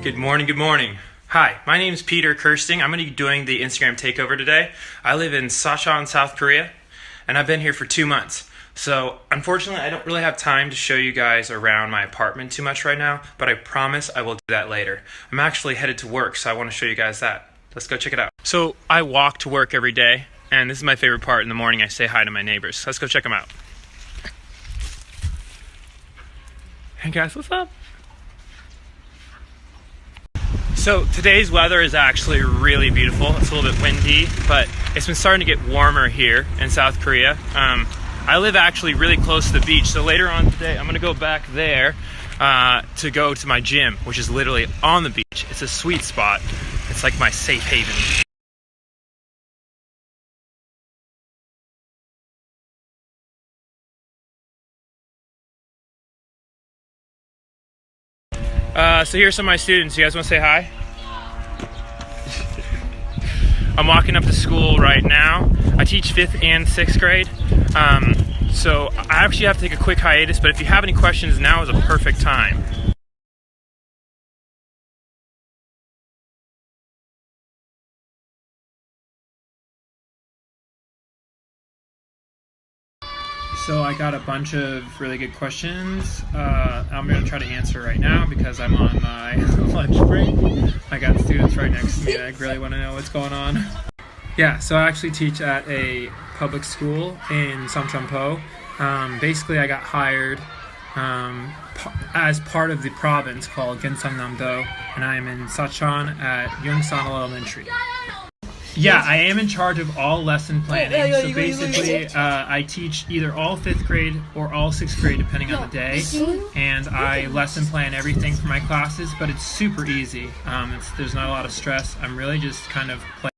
Good morning, good morning. Hi, my name is Peter Kersting. I'm going to be doing the Instagram takeover today. I live in Sacheon, South Korea, and I've been here for 2 months. So, unfortunately, I don't really have time to show you guys around my apartment too much right now, but I promise I will do that later. I'm actually headed to work, so I want to show you guys that. Let's go check it out. So, I walk to work every day, and this is my favorite part. In the morning, I say hi to my neighbors. Let's go check them out. Hey guys, what's up? So today's weather is actually really beautiful. It's a little bit windy, but it's been starting to get warmer here in South Korea. I live actually really close to the beach, so later on today I'm gonna go back there to go to my gym, which is literally on the beach. It's a sweet spot. It's like my safe haven. So here's some of my students. You guys want to say hi? I'm walking up to school right now. I teach 5th and 6th grade. So I actually have to take a quick hiatus, but if you have any questions, now is a perfect time. So I got a bunch of really good questions. I'm going to try to answer right now because I'm on my lunch break. I got students right next to me that really want to know what's going on. Yeah, so I actually teach at a public school in Samcheonpo. Basically, I got hired as part of the province called Gyeongsangnam-do, and I am in Sacheon at Yongsan Elementary. Yeah, I am in charge of all lesson planning. So basically, I teach either all 5th grade or all 6th grade, depending on the day. And I lesson plan everything for my classes, but it's super easy. There's not a lot of stress. I'm really just kind of playing.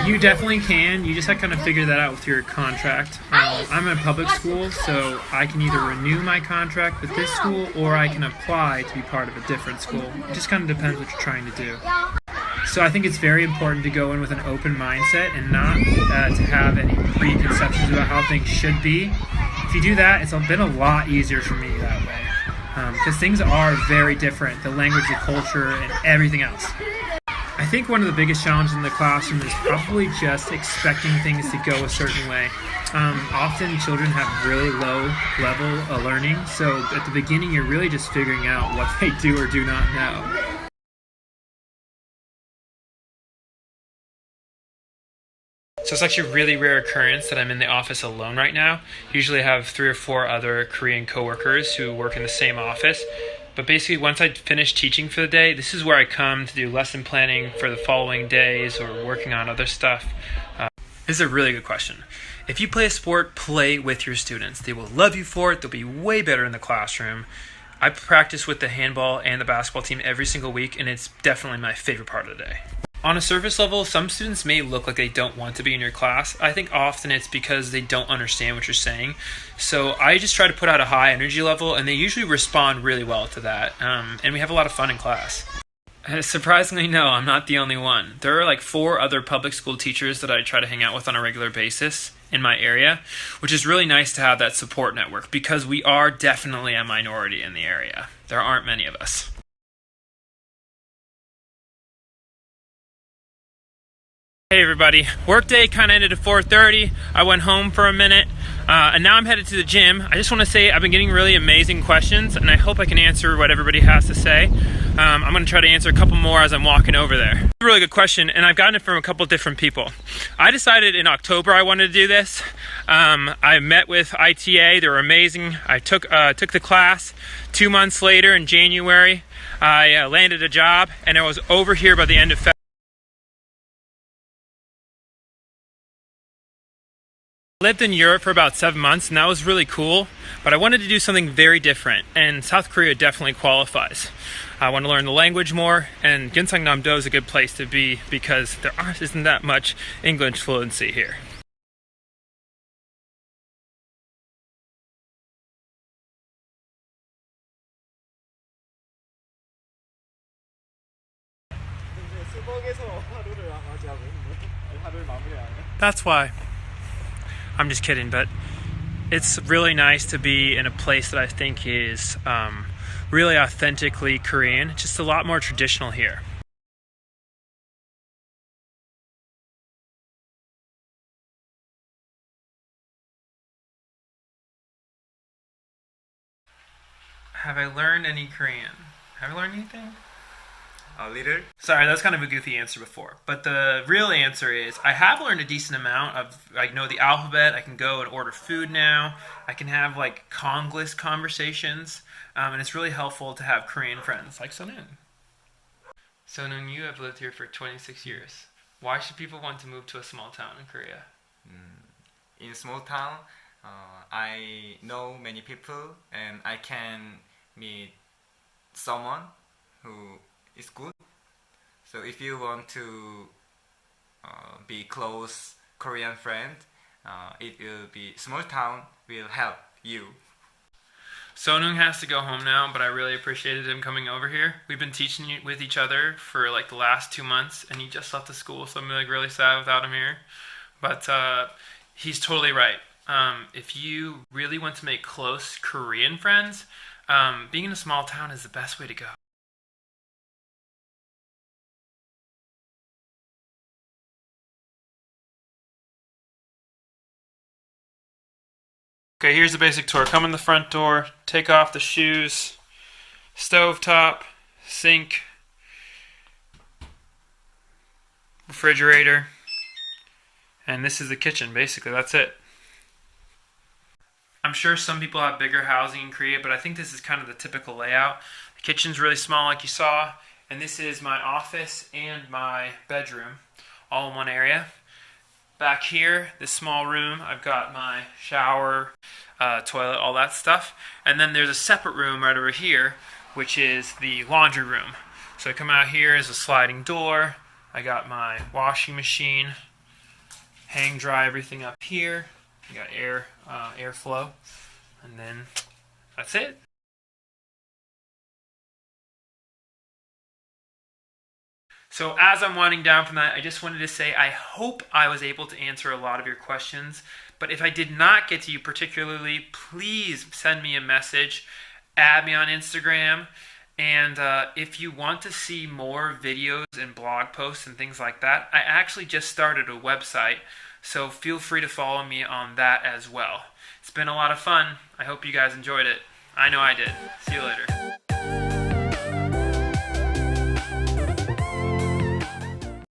You definitely can. You just have to kind of figure that out with your contract. I'm in a public school, so I can either renew my contract with this school or I can apply to be part of a different school. It just kind of depends what you're trying to do. So I think it's very important to go in with an open mindset and not to have any preconceptions about how things should be. If you do that, it's been a lot easier for me that way. Because things are very different, the language, the culture, and everything else. I think one of the biggest challenges in the classroom is probably just expecting things to go a certain way. Often children have really low level of learning, so at the beginning you're really just figuring out what they do or do not know. So it's actually a really rare occurrence that I'm in the office alone right now. Usually I have 3 or 4 other Korean coworkers who work in the same office. But basically, once I finish teaching for the day, this is where I come to do lesson planning for the following days or working on other stuff. This is a really good question. If you play a sport, play with your students. They will love you for it. They'll be way better in the classroom. I practice with the handball and the basketball team every single week, and it's definitely my favorite part of the day. On a surface level, some students may look like they don't want to be in your class. I think often it's because they don't understand what you're saying. So I just try to put out a high energy level, and they usually respond really well to that. And we have a lot of fun in class. Surprisingly, no, I'm not the only one. There are like 4 other public school teachers that I try to hang out with on a regular basis in my area, which is really nice to have that support network because we are definitely a minority in the area. There aren't many of us. Hey everybody, workday kind of ended at 4:30. I went home for a minute, and now I'm headed to the gym. I just want to say I've been getting really amazing questions, and I hope I can answer what everybody has to say. I'm going to try to answer a couple more as I'm walking over there. It's a really good question, and I've gotten it from a couple different people. I decided in October I wanted to do this. I met with ITA, they were amazing. I took the class. 2 months later in January, I landed a job, and I was over here by the end of February. I lived in Europe for about 7 months, and that was really cool, but I wanted to do something very different, and South Korea definitely qualifies. I want to learn the language more, and Gyeongsangnam-do is a good place to be because there isn't that much English fluency here. That's why. I'm just kidding, but It's really nice to be in a place that I think is really authentically Korean, just a lot more traditional here. Have I learned any Korean? Have I learned anything? A little. Sorry, that's kind of a goofy answer before. But the real answer is I have learned a decent amount of, I know the alphabet, I can go and order food now, I can have like Kongless conversations, and it's really helpful to have Korean friends like Sonun. Sonun, you have lived here for 26 years. Why should people want to move to a small town in Korea? In small town, I know many people and I can meet someone who is good. So if you want to be close Korean friend, it will be small town will help you. Sonung has to go home now, but I really appreciated him coming over here. We've been teaching with each other for like the last 2 months, and he just left the school, so I'm like really sad without him here. But he's totally right. If you really want to make close Korean friends, being in a small town is the best way to go. Okay, here's the basic tour. Come in the front door, take off the shoes, stovetop, sink, refrigerator, and this is the kitchen, basically. That's it. I'm sure some people have bigger housing in Korea, but I think this is kind of the typical layout. The kitchen's really small, like you saw, and this is my office and my bedroom, all in one area. Back here, this small room, I've got my shower, toilet, all that stuff. And then there's a separate room right over here, which is the laundry room. So I come out here as a sliding door. I got my washing machine, hang dry everything up here. You got airflow, and then that's it. So as I'm winding down from that, I just wanted to say I hope I was able to answer a lot of your questions. But if I did not get to you particularly, please send me a message, add me on Instagram, and if you want to see more videos and blog posts and things like that, I actually just started a website, so feel free to follow me on that as well. It's been a lot of fun. I hope you guys enjoyed it. I know I did. See you later.